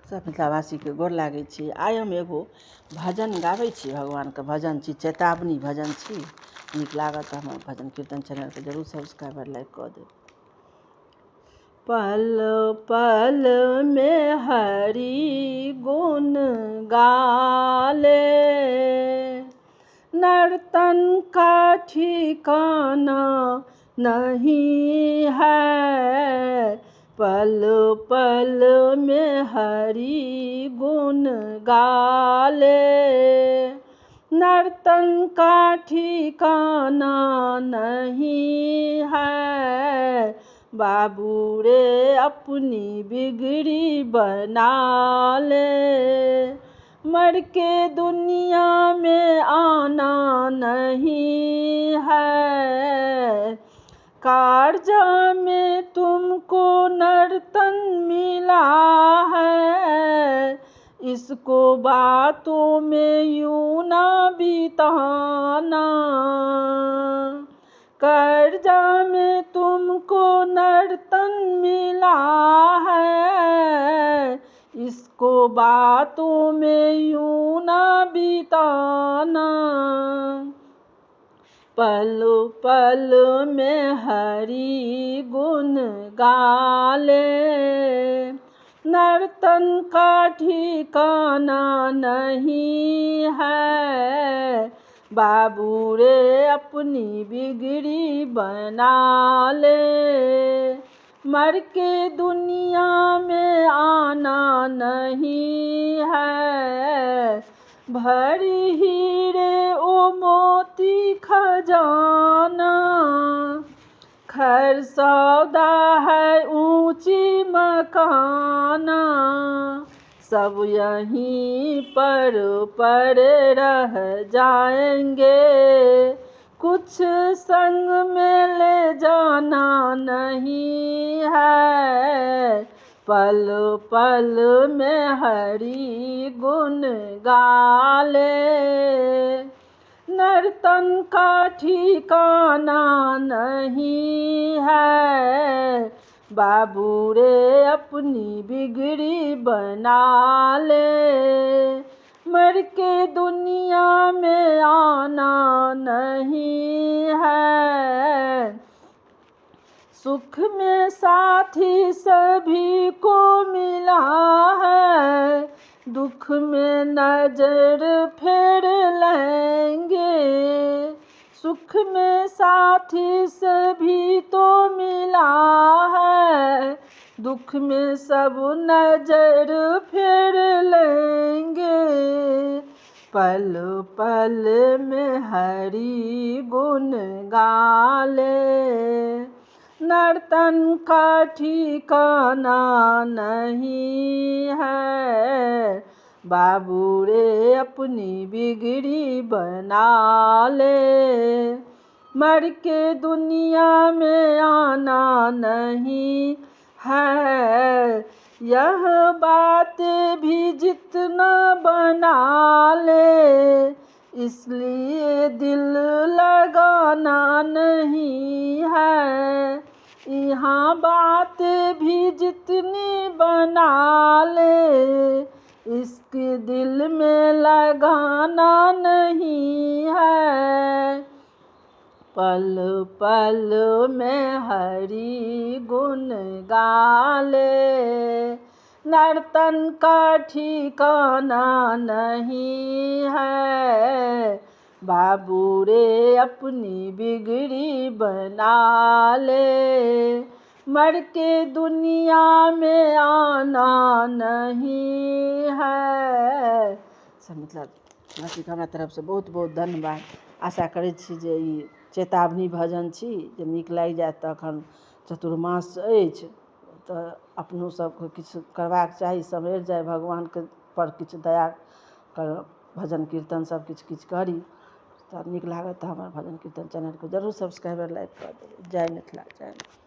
सब मिथिलावासी के गोर लागै छी। आइ हम एगो भजन गाबै छी, भगवान के भजन छी, चेतावनी भजन छी। नीक लागत तऽ हमर भजन कीर्तन चैनल के जरूर सब्सक्राइब और लाइक कऽ देब। पल पल में हरि गुण गाले, नर्तन का ठिकाना नहीं है। पल पल में हरि गुण गाले, नर्तन का ठिकाना नहीं है। बाबू रे अपनी बिगड़ी बना ले, मर के दुनिया में आना नहीं है। कारजा में तुमको नर्तन मिला है, इसको बातों में यूं ना बिताना। कर्जा में तुमको नर्तन मिला है, इसको बातों में यूं ना बिताना। पल पल में हरि गुण गाले, नर्तन का ठिकाना नहीं है। बाबू रे अपनी बिगड़ी बना ले, मर के दुनिया में आना नहीं है। भरी हीरे ओ मोती खजाना, खैर सौदा है ऊंची मकाना। सब यहीं पर पड़े रह जाएंगे, कुछ संग में ले जाना नहीं है। पल पल में हरि गुण गाले, नर्तन का ठिकाना नहीं है। बाबू रे अपनी बिगड़ी बना ले, मर के दुनिया में आना नहीं है। सुख में साथी सभी को मिला है, दुख में नजर फेर लेंगे। सुख में साथी सभी तो मिला है, दुख में सब नजर फेर लेंगे। पल पल में हरि गुण गाले, नर्तन का ठिकाना नहीं है। बाबू रे अपनी बिगड़ी बना ले, मर के दुनिया में आना नहीं है। यह बात भी जितना बना ले, इसलिए दिल लगाना नहीं है। यहाँ बात भी जितनी बना ले, इसके दिल में लगाना नहीं है। पल पल में हरि गुण गाले, नर्तन का ठिकाना नहीं है। बाबू रे अपनी बिगड़ी बना ले, मर के दुनिया में आना नहीं है। सब मतलब हमरा तरफ से बहुत बहुत धन्यवाद। आशा करै छी जे ई चेतावनी भजन छी, जे नीक लागि जायत तऽ एखन चतुर्मास अछि तऽ अपनो सबके किछु करबाक चाही, सम्हरि जाय भगवानके पर किछु दया कर, भजन कीर्तन सब किछु करी तऽ नीक लागत। तऽ हमर भजन कीर्तन चैनलके जरूर सब्सक्राइब और लाइक कऽ देबै। जय मिथिला, जय मिथिला।